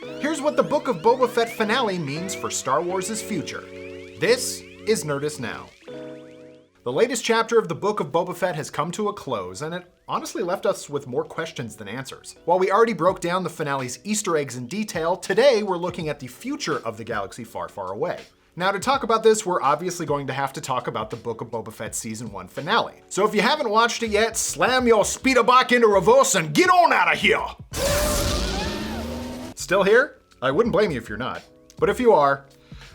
Here's what the Book of Boba Fett finale means for Star Wars' future. This is Nerdist Now. The latest chapter of the Book of Boba Fett has come to a close, and it honestly left us with more questions than answers. While we already broke down the finale's Easter eggs in detail, today we're looking at the future of the galaxy far, far away. Now, to talk about this, we're obviously going to have to talk about the Book of Boba Fett Season 1 finale. So if you haven't watched it yet, slam your speeder bike into reverse and get on out of here! Still here? I wouldn't blame you if you're not. But if you are,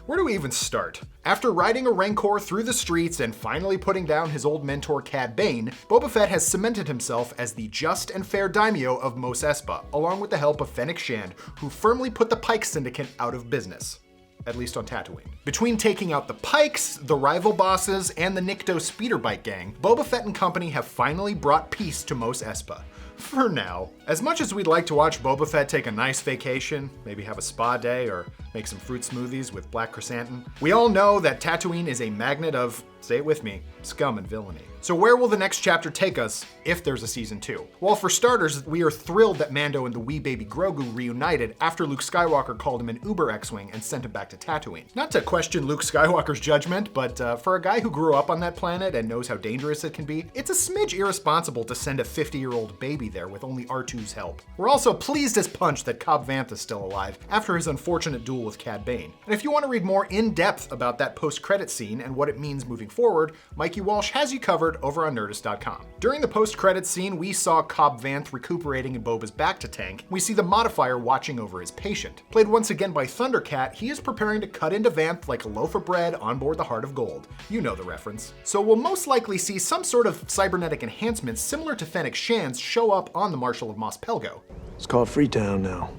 where do we even start? After riding a Rancor through the streets and finally putting down his old mentor Cad Bane, Boba Fett has cemented himself as the just and fair daimyo of Mos Espa, along with the help of Fennec Shand, who firmly put the Pike Syndicate out of business. At least on Tatooine. Between taking out the Pikes, the rival bosses, and the Nikto speeder bike gang, Boba Fett and company have finally brought peace to Mos Espa. For now. As much as we'd like to watch Boba Fett take a nice vacation, maybe have a spa day or make some fruit smoothies with black chrysanthemum, we all know that Tatooine is a magnet of, say it with me, scum and villainy. So where will the next chapter take us if there's a season 2? Well, for starters, we are thrilled that Mando and the wee baby Grogu reunited after Luke Skywalker called him an Uber X-Wing and sent him back to Tatooine. Not to question Luke Skywalker's judgment, but for a guy who grew up on that planet and knows how dangerous it can be, it's a smidge irresponsible to send a 50-year-old baby there with only R2's help. We're also pleased as punch that Cobb Vanth is still alive after his unfortunate duel with Cad Bane. And if you want to read more in depth about that post-credit scene and what it means moving forward, Mikey Walsh has you covered over on Nerdist.com. During the post-credits scene, we saw Cobb Vanth recuperating in Boba's bacta tank. We see the modifier watching over his patient. Played once again by Thundercat, he is preparing to cut into Vanth like a loaf of bread on board the Heart of Gold. You know the reference. So we'll most likely see some sort of cybernetic enhancements similar to Fennec Shand's show up on the Marshal of Mos Pelgo. It's called Freetown now.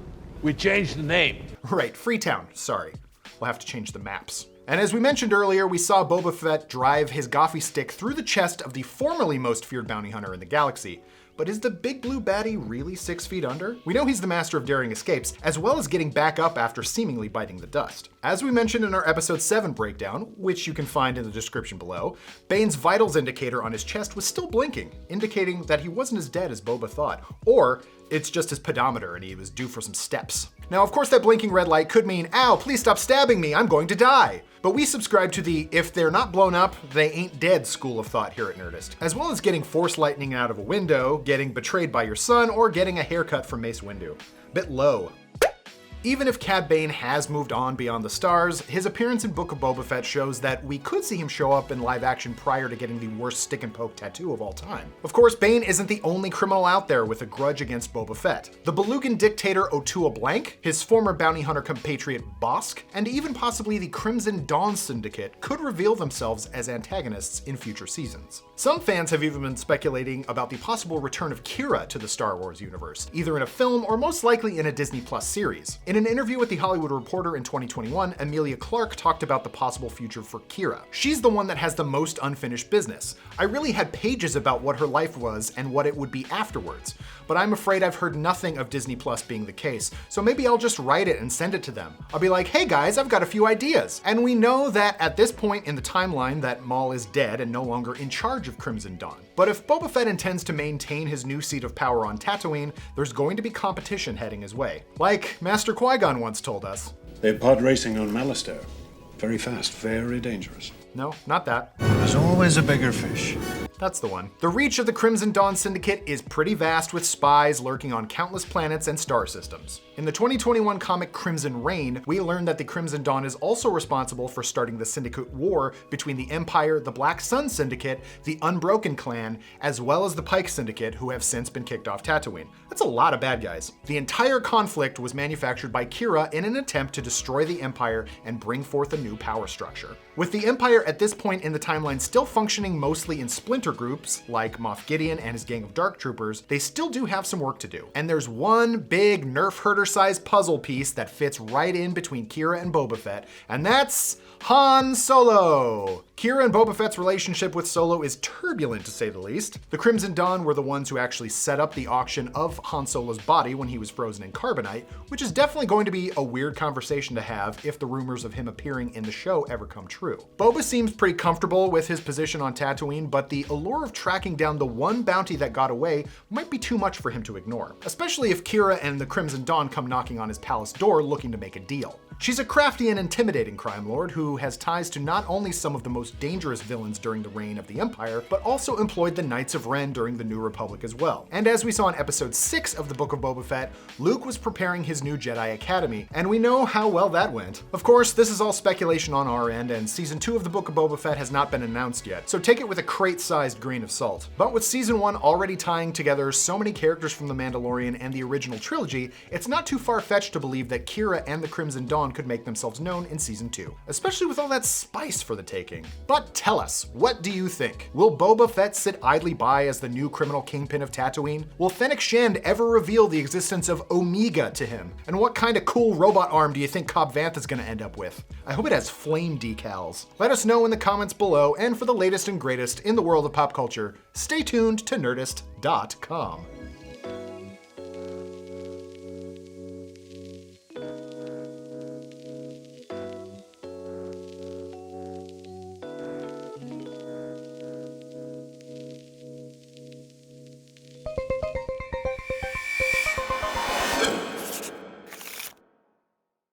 We changed the name. Right, Freetown, sorry. We'll have to change the maps. And as we mentioned earlier, we saw Boba Fett drive his Gothy stick through the chest of the formerly most feared bounty hunter in the galaxy. But is the big blue baddie really 6 feet under? We know he's the master of daring escapes, as well as getting back up after seemingly biting the dust. As we mentioned in our episode 7 breakdown, which you can find in the description below, Bane's vitals indicator on his chest was still blinking, indicating that he wasn't as dead as Boba thought, or it's just his pedometer and he was due for some steps. Now, of course, that blinking red light could mean, ow, please stop stabbing me, I'm going to die. But we subscribe to the if they're not blown up, they ain't dead school of thought here at Nerdist, as well as getting force lightning out of a window, getting betrayed by your son, or getting a haircut from Mace Windu. Bit low. Even if Cad Bane has moved on beyond the stars, his appearance in Book of Boba Fett shows that we could see him show up in live action prior to getting the worst stick and poke tattoo of all time. Of course, Bane isn't the only criminal out there with a grudge against Boba Fett. The Belugan dictator Otua Blank, his former bounty hunter compatriot Bosk, and even possibly the Crimson Dawn Syndicate could reveal themselves as antagonists in future seasons. Some fans have even been speculating about the possible return of Kira to the Star Wars universe, either in a film or most likely in a Disney Plus series. In an interview with The Hollywood Reporter in 2021, Emilia Clarke talked about the possible future for Kira. She's the one that has the most unfinished business. I really had pages about what her life was and what it would be afterwards, but I'm afraid I've heard nothing of Disney Plus being the case, so maybe I'll just write it and send it to them. I'll be like, hey guys, I've got a few ideas. And we know that at this point in the timeline that Maul is dead and no longer in charge of Crimson Dawn. But if Boba Fett intends to maintain his new seat of power on Tatooine, there's going to be competition heading his way. Like Master Qui-Gon once told us. They're pod racing on Malastare. Very fast, very dangerous. No, not that. There's always a bigger fish. That's the one. The reach of the Crimson Dawn Syndicate is pretty vast, with spies lurking on countless planets and star systems. In the 2021 comic Crimson Reign, we learned that the Crimson Dawn is also responsible for starting the Syndicate War between the Empire, the Black Sun Syndicate, the Unbroken Clan, as well as the Pike Syndicate, who have since been kicked off Tatooine. That's a lot of bad guys. The entire conflict was manufactured by Kira in an attempt to destroy the Empire and bring forth a new power structure. With the Empire at this point in the timeline still functioning mostly in splinter groups, like Moff Gideon and his gang of Dark Troopers, they still do have some work to do. And there's one big nerf herder-sized puzzle piece that fits right in between Kira and Boba Fett, and that's Han Solo! Kira and Boba Fett's relationship with Solo is turbulent, to say the least. The Crimson Dawn were the ones who actually set up the auction of Han Solo's body when he was frozen in carbonite, which is definitely going to be a weird conversation to have if the rumors of him appearing in the show ever come true. Boba seems pretty comfortable with his position on Tatooine, but the lure of tracking down the one bounty that got away might be too much for him to ignore, especially if Kira and the Crimson Dawn come knocking on his palace door looking to make a deal. She's a crafty and intimidating crime lord who has ties to not only some of the most dangerous villains during the reign of the Empire, but also employed the Knights of Ren during the New Republic as well. And as we saw in episode 6 of the Book of Boba Fett, Luke was preparing his new Jedi Academy, and we know how well that went. Of course, this is all speculation on our end, and season 2 of the Book of Boba Fett has not been announced yet, so take it with a crate-sized grain of salt. But with season 1 already tying together so many characters from The Mandalorian and the original trilogy, it's not too far-fetched to believe that Kira and the Crimson Dawn could make themselves known in season 2, especially with all that spice for the taking. But tell us, what do you think? Will Boba Fett sit idly by as the new criminal kingpin of Tatooine? Will Fennec Shand ever reveal the existence of Omega to him? And what kind of cool robot arm do you think Cobb Vanth is going to end up with? I hope it has flame decals. Let us know in the comments below, and for the latest and greatest in the world of pop culture, stay tuned to Nerdist.com.